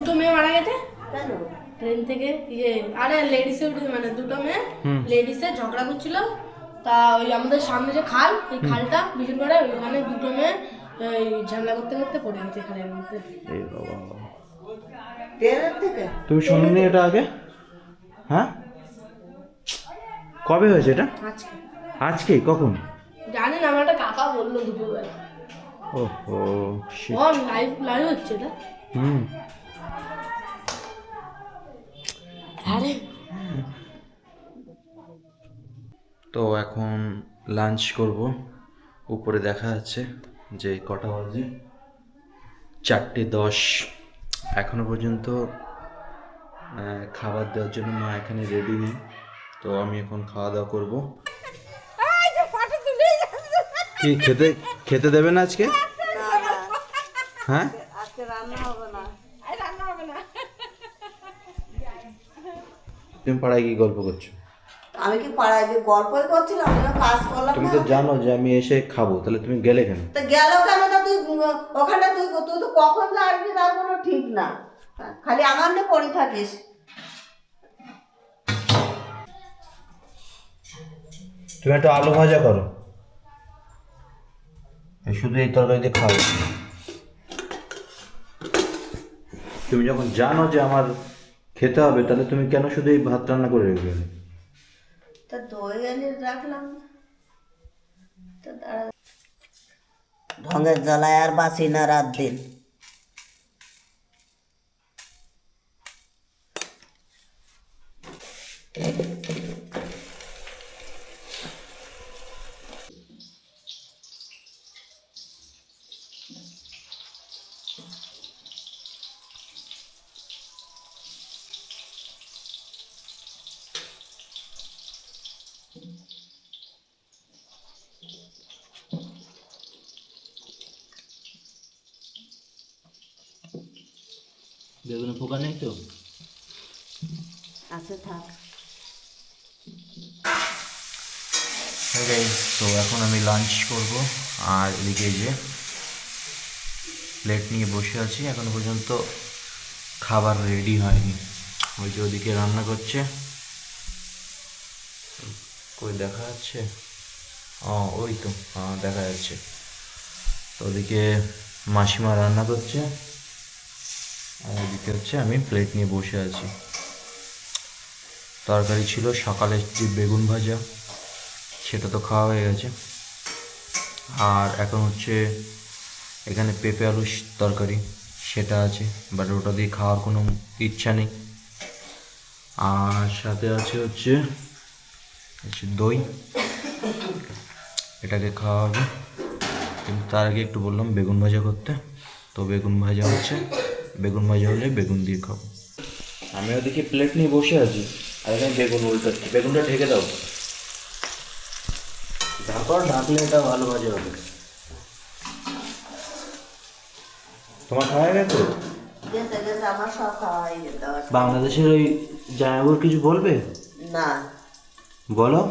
দুটো মেয়ে মারা গেছে কেন? ট্রেন থেকে আরে লেডিসে উঠে মানে দুটো মেয়ে লেডিসে ঝগড়া করছিল। তা ওই আমাদের সামনে যে খাল, এই খালটা বিশাল করে, ওইখানে দুটো মেয়ে ঝামেলা করতে করতে পড়ে গেছে খালের মধ্যে। এই বাবা, ট্রেনের থেকে? তুমি শোনোনি এটা আগে? হ্যাঁ, কবে হয়েছে এটা? আজকে আজকে? কখন? জানি না, আমার একটা কাকা বললো দুপুরবেলা। ওহো, ও লাইভ লাইভ হচ্ছে এটা। হুম। আরে তো এখন লাঞ্চ করব। উপরে দেখা যাচ্ছে যে কটা বাজে, 4:10। এখনো পর্যন্ত খাবার দেওয়ার জন্য মা এখানে রেডি নেই। তো আমি এখন খাওয়া দাওয়া করবো। কি খেতে খেতে দেবেন আজকে? হ্যাঁ, আজকে রান্না হবে না। তুমি পাড়ায় কি গল্প করছো? আমি কি পাড়ায় গিয়ে গল্পই করছিলাম? আমি তো কাজ করলাম তুমি না। তো জানো যে আমি এসে খাবো, তাহলে তুমি গেলে কেন? তা গেল কেন? তা তুই ওখানে তুই তুই তো কখন যে আসবি তার কোনো ঠিক না। খালি আমার নিয়ে পড়ে থাকিস। তুমি একটা আলু ভাজা করো, শুধু এই তরকারিতে খাও। তুমি যখন জানো যে আমার খেতে হবে, তাহলে তুমি কেন শুধু এই ভাত রান্না করে রেখে গেলে? তা দই এনে রাখলাম। ঢঙের জ্বালায় আর বাঁচি না রাত দিন। বেগুনে পোকা নেই তো? আছে, থাক। তো এখন আমি লাঞ্চ করব। আর এদিকে যে প্লেট নিয়ে বসে আছি, এখনো পর্যন্ত খাবার রেডি হয়নি। ওই যে ওদিকে রান্না করছে, কই দেখা যাচ্ছে? ওই তো, দেখা যাচ্ছে। তো ওদিকে মাসিমা রান্না করছে, আর ওদিকে হচ্ছে আমি প্লেট নিয়ে বসে আছি। তরকারি ছিল সকালের যে বেগুন ভাজা, সেটা তো খাওয়া হয়ে গেছে। আর এখন হচ্ছে এখানে পেঁপে আলু তরকারি, সেটা আছে, বাট ওটা দিয়ে খাওয়ার কোনো ইচ্ছা নেই। আর সাথে আছে হচ্ছে দই, এটাকে খাওয়া হবে। কিন্তু তার আগে একটু বললাম বেগুন ভাজা করতে, তো বেগুন ভাজা হচ্ছে। বেগুন ভাজা হলে বেগুন দিয়ে খাবো। আমি ওদিকে প্লেট নিয়ে বসে আছি, আর এখানে বেগুন উল্টাচ্ছি। বেগুনটা ঢেকে দাও, তারপর ঢাকলে এটা ভালো ভাজা হবে। তোমার খাওয়া গেছে? গেছে গেছে, আমার সব খাওয়া হয়ে যেতে হবে। বাংলাদেশের ওই জামাইবাবুর কিছু বলবে? না, বলো।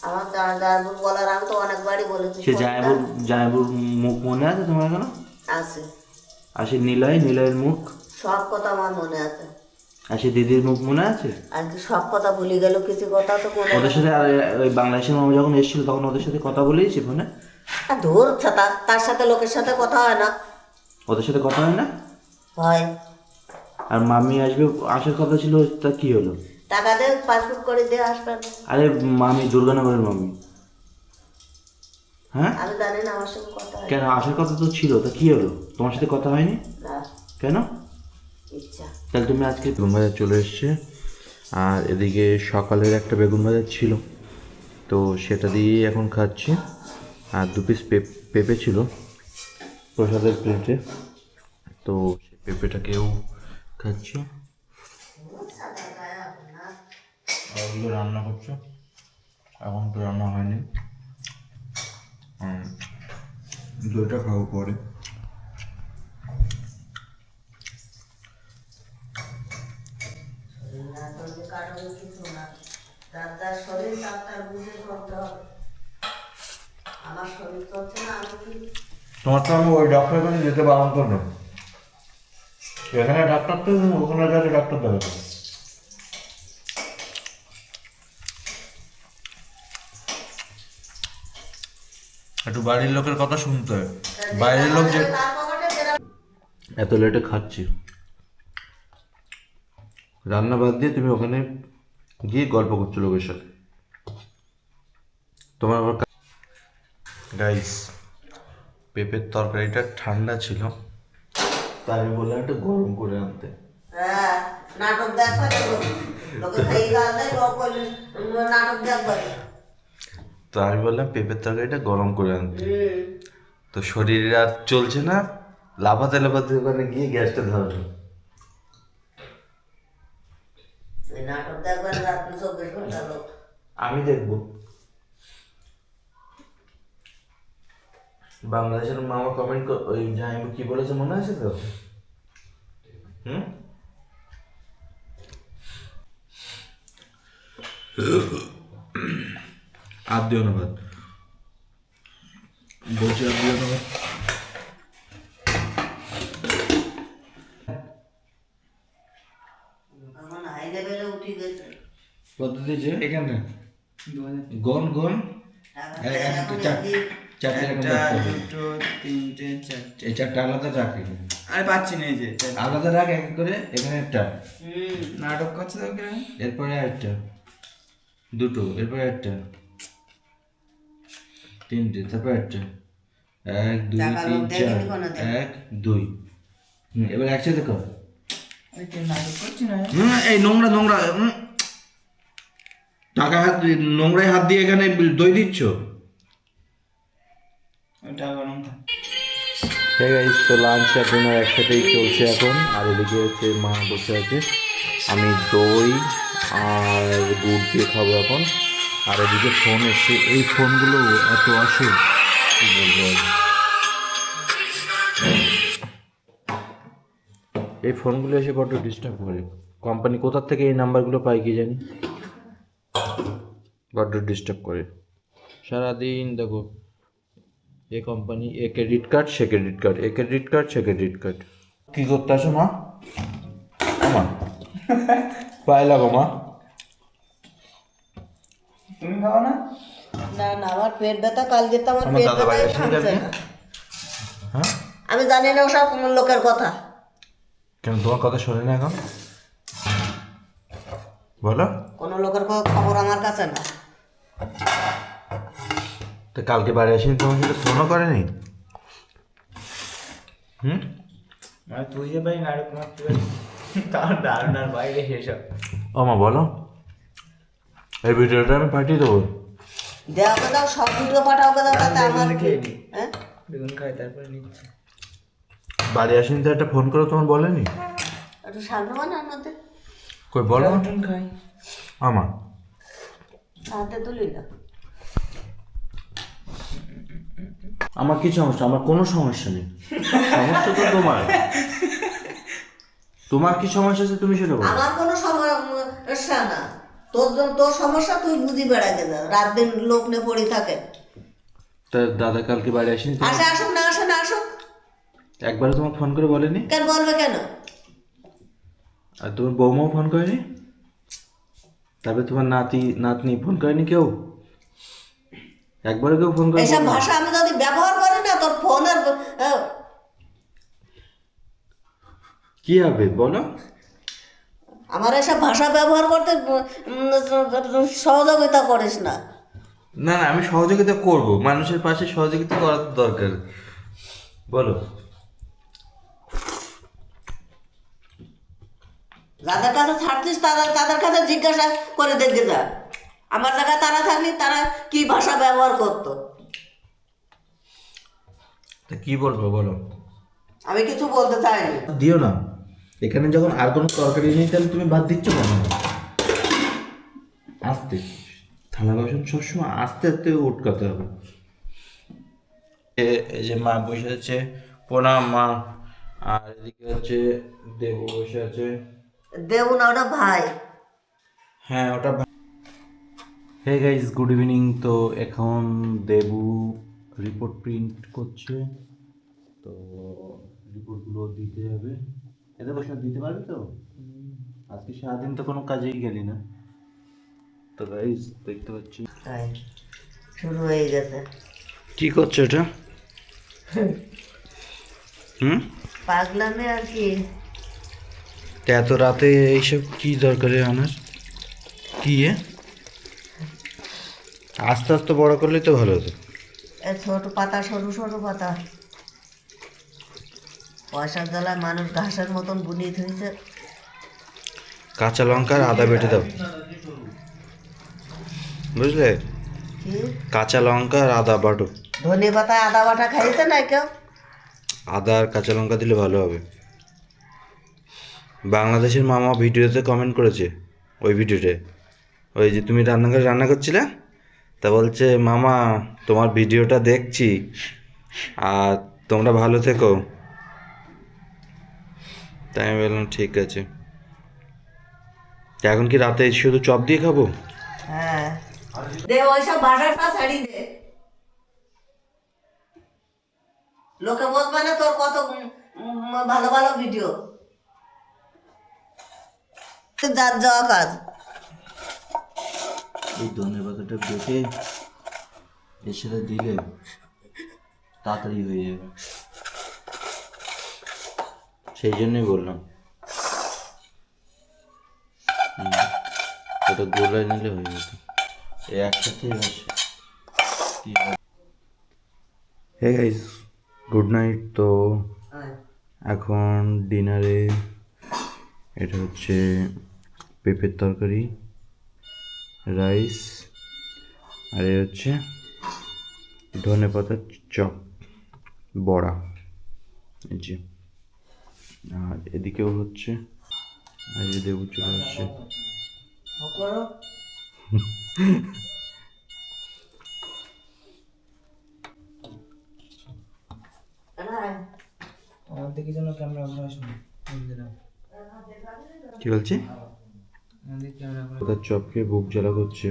আমার দাঁড়াবো বলার আমি তো অনেকবারই বলেছি। সে জামাইবাবুর মুখ মনে আছে তোমার এখনো? আছে, আর সে নিলয়ের মুখ, সব কথা আমার মনে আছে। আর সে দিদির মুখ মনে আছে? আর কি সব কথা ভুলে গেল? কিছু কথা তো মনে ওদের সাথে, আর ওই বাংলাদেশের মামা যখন এসেছিল তখন ওদের সাথে কথা বলেছি ফোনে? ধর, তার সাথে লোকের সাথে কথা হয় না? ওদের সাথে কথা হয় না? হয়। আর মামি আসবে, আসার কথা ছিল, তা কি হলো? টাকা দে, পাসপোর্ট করে দিয়ে আসবে না? আরে মামি দুর্গানগরের মামি। হ্যাঁ, আমি জানি না, আমার সঙ্গে কথা হয় কেন আসার কথা তো ছিল, তা কি হলো? তোমার সাথে কথা হয়নি না। কেন? ইচ্ছা। তাহলে তুমি আজকে বেগুন ভাজা চলে এসছে। আর এদিকে সকালের একটা বেগুন ভাজা ছিল, তো সেটা দিয়েই এখন খাচ্ছি। আর 2 পিস পেঁপে ছিল প্রসাদের প্লেটে, তো সেই পেঁপেটাকেও খাচ্ছি। আর ওগুলো রান্না করছো, এখন তো রান্না হয়নি। দইটা খাবো পরে। তার শরীর তার বুঝে চলতে হবে। আমার শরীর চলছে না, আমি কি? তোমার তো আমি ওই ডক্টরের কাছে যেতে বারণ করলাম। এখানে ডাক্তার তো ওখানে যাচ্ছে ডাক্তার দেখাতে। একটু বাড়ির লোকের কথা শুনতে হয়, বাইরের লোক যে এত লেটে খাচ্ছি। রান্না বাদ দিয়ে তুমি ওখানে গিয়ে গল্প করছো লোকের সাথে। তোমার আবার গাইস, পেঁপের তরকারিটা ঠান্ডা ছিল, তাই আমি বললাম একটু গরম করে আনতে। হ্যাঁ, নাটক দেখবে লোকে খাই দেয়, নাটক দেখবে। তো আমি বললাম পেঁপের তরকারিটা গরম করে আনতে। তো শরীরে আর চলছে না, লাফাতে লাফাতে ওখানে গিয়ে গ্যাসটা ধরলো। নাটক দেখবেন রাত্রি 24 ঘন্টা লোক। আমি দেখবো। বাংলাদেশের মামা কমেন্ট ওই জাহিম কি বলেছে মনে আছে তো? আর দিও না ভাত, বলছি আর দিও না ভাত। আমার হাই লেভেলে উঠে গেছে। কত দিয়েছে এখানে? গন গন চারটে দুটো তিনটে চারটে, এই চারটা আলাদা রাখ, আরে পাচ্ছি না, এই যে আলাদা রাখ এক করে। এখানে একটা, নাটক করছে তো ওকে। এরপরে একটা, দুটো, এরপরে একটা, তিনটে, তারপর একটা, 1 2 3 4, 1 2। এবার একসাথে কর। নাটক করছি না, এই নোংরা নোংরা টাকা হাত নোংরায় হাত দিয়ে এখানে দই দিচ্ছ। ওটা গরম থাক। ঠিক আছে, তো লাঞ্চ আর ডিনার একসাথেই চলছে এখন। আর এদিকে হচ্ছে মা বসে আছে, আমি দই আর গুড় দিয়ে খাবো এখন। আর এদিকে ফোন এসছে, এই ফোনগুলো এত আসে কি বলবো আর। এই ফোনগুলো এসে বড্ড ডিস্টার্ব করে। কোম্পানি কোথার থেকে এই নাম্বারগুলো পায় কি জানি, বড্ড ডিস্টার্ব করে সারাদিন। দেখো, a company, A credit card, say credit card, A credit card, say credit card. কী করতে আসো মা? মা পায়ে লাগো মা। তুমি খাও না? না না, আমার পেট ব্যথা, কালকে তো আমার আমার পেট দাদা ব্যথাই বাইরে থামছে না। হ্যাঁ, আমি জানি না ওসব লোকের কথা। কেন তোমার কথা শোনে না এখন? বলো। কোনো লোকের খবর আমার কাছে না। তো কালকে বাড়ি আসেনি, তোমার সাথে ফোনও করেনি? মানে তুই যে ভাই নাটক মারতে পারিস, তার ধারণার বাইরে সেসব। ও মা বলো, এই ভিডিওটা আমি পাঠিয়ে দেবো। দেওয়াকে দাও, সব ভিডিও পাঠাওকে দাও, তাতে আমার কি? খেয়ে নি, হ্যাঁ, বেগুন খাই তারপরে নিচ্ছে। বাড়ি আসেনি তো একটা ফোন করে তোমার বলেনি? একটু সামনে মানে আমাদের কই বলো মটন খাই। আমার হাতে তুলি না। আমার কি সমস্যা? আমার কোনো সমস্যা নেই, সমস্যা তো তোমার। তোমার কি সমস্যা আছে তুমি সেটা বলো। আমার কোনো সমস্যা না, তোর সমস্যা তুই বুঝি বেড়াকে যা, রাত দিন লোক নিয়ে পড়ে থাকে। তা দাদা কালকে বাড়ি আসেনি তো? আসে, আসুক না আসে না আসুক, একবারও তোমাকে ফোন করে বলেনি? কেন বলবে কেন? আর তোমার বৌমাও ফোন করেনি? তারপরে তোমার নাতনি ফোন করেনি কেউ? একবারও কেউ ফোন করে এইসব ভাষা আমি যদি ব্যবহার করি না, তোর ফোনের কি হবে বলো? আমার এসব ভাষা ব্যবহার করতে সহযোগিতা করিস না। না না, আমি সহযোগিতা করব, মানুষের পাশে সহযোগিতা করার দরকার। বলো। যাদের কাছে ছাড়ছিস তাদের কাছে জিজ্ঞাসা করে দেখে যা, আমার জায়গায় তারা থাকলে তারা কি ভাষা ব্যবহার করতো। তা কি বলবো বলো? আমি কিছু বলতে চাইনি। দিও না, এখানে যখন আর কোনো তরকারি নেই তাহলে তুমি ভাত দিচ্ছ কেন? আস্তে, থালা বাসন সবসময় আস্তে আস্তে উটকাতে হবে। এই যে মা বসে আছে, প্রণাম মা। আর এদিকে হচ্ছে দেবু বসে আছে। দেবু না, ওটা ভাই। হ্যাঁ ওটা। Hey guys, good evening. তো এখন দেবু রিপোর্ট প্রিন্ট করছে, তো রিপোর্টগুলো দিতে যাবে। এতে বসে দিতে পারবি তো? আজকে সারাদিন তো কোনো কাজেই গেলি না। তো গাইস দেখতে পাচ্ছি তাই শুরু হয়ে গেছে। কি করছো এটা? পাগলামে আর কি। তা এত রাতে এইসব কি দরকারে আনার? কি আস্তে আস্তে বড় করলে তো ভালো হতো। এ ছোট পাতা, সরু সরু পাতা, পয়সার জ্বালায় মানুষ ঘাসের মতন বুনিয়ে ধরেছে। কাঁচা লঙ্কা আর আদা বেটে দাও, বুঝলে? কি কাঁচা লঙ্কা আর আদা বাটো। ধনে পাতায় আদা বাটা খাইছে না কেউ? আদা আর কাঁচা লঙ্কা দিলে ভালো হবে। বাংলাদেশের মামা ভিডিওতে কমেন্ট করেছে, ওই ভিডিওতে, ওই যে তুমি রান্নাঘরে রান্না করছিলে, তা বলছে মামা তোমার ভিডিওটা দেখছি আর তোমরা ভালো থেকো। তাই আমি বললাম ঠিক আছে। এখন কি রাতে শুধু চপ দিয়ে খাবো? হ্যাঁ, দে ওইসব বাটাটা ছাড়ি দে। লোকে বলবে না তোর কত ভালো ভালো ভিডিও। যার যাওয়া কাজ। এই ধনে পাতাটা বেটে এর সাথে দিলে তাড়াতাড়ি হয়ে যাবে, সেই জন্যই বললাম। ওটা গোলায় নিলে হয়ে যেত, এই একসাথেই বসে। Hey guys, good night. তো এখন ডিনারে এটা হচ্ছে পেঁপের তরকারি, রাইস, আর এ হচ্ছে ধনে পাতার চপ, বড়া, এই যে। আর এদিকেও হচ্ছে, আর এই দেবু চলে আসছে। আমার দিকে যেন ক্যামেরা ঘোরা শুনে কি বলছি? আমাদের ক্যামেরা ঘোরা। পাতার চপকে বুক জ্বালা করছে,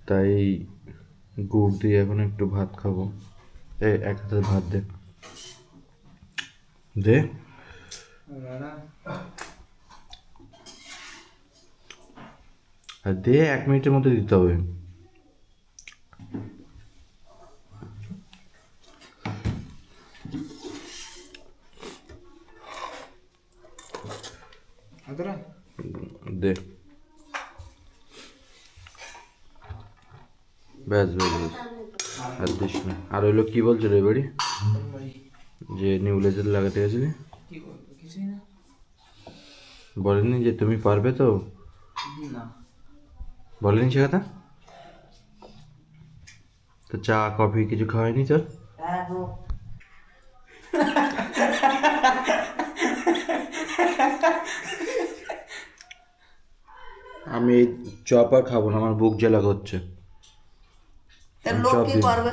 তাই গুড় দিয়ে এখন একটু ভাত খাবো। এক হাতে ভাত দে, দে। আর দে, 1 মিনিটের মধ্যে দিতে হবে। দে, ব্যাস ব্যাস ব্যাস, আর দিস না। আর হইলো কি বলছো রে বাড়ি, যে নিউলেজার লাগাতে গেছিলি? কিছুই না, বলেনি যে তুমি পারবে তো? না বলেনি সে কথা? তো চা কফি কিছু খাওয়ায়নি তোর? আমি এই চপ আর খাবো না, আমার বুক জ্বালা করছে। লোক কি করবে?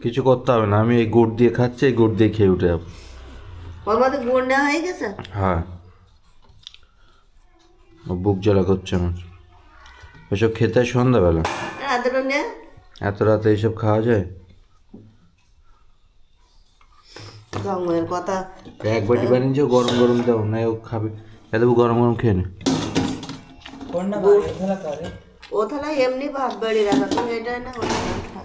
কিছু করতে হবে না, আমি এই গুড় দিয়ে খাচ্ছি, এই গুড় দিয়ে খেয়ে উঠে যাবো। ওর মধ্যে গুড় নেওয়া হয়ে গেছে। হ্যাঁ, বুক জ্বালা করছে আমার। ওইসব খেতে হয় সন্ধ্যাবেলা, রাতেরও নে। এত রাতে এইসব খাওয়া যায়? জঙ্গলের কথা। এক বাটি বানিয়েছো, গরম গরম দাও, না ও খাবে। এত গরম গরম খেয়ে নে। কোন না ভাই খেলা করে ও তাহলে এমনি ভাত বেড়ে রাখা, তুমি এটা না ওটা খা।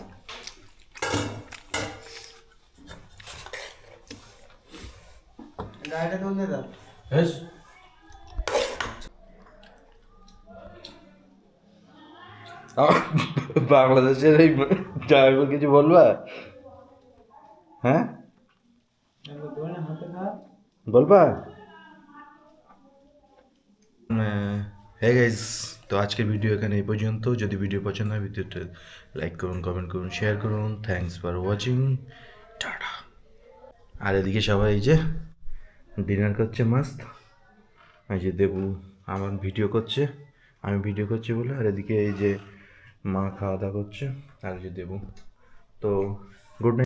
গাড়িটা তুলে দাও। বাংলাদেশের এই ড্রাইভার কিছু বলবা? হ্যাঁ হাতে খা। বলবা? হ্যাঁ গাইস, তো আজকের ভিডিও এখানে এই পর্যন্ত। যদি ভিডিও পছন্দ হয় ভিডিওটা লাইক করুন, কমেন্ট করুন, শেয়ার করুন। থ্যাঙ্কস ফর ওয়াচিং, টাটা। আর এদিকে সবাই এই যে ডিনার করছে মাস্ত। এই যে দেবু আমার ভিডিও করছে, আমি ভিডিও করছি বলে। আর এদিকে এই যে মা খাওয়া দাওয়া করছে, আর এই যে দেবু। তো গুড নাইট।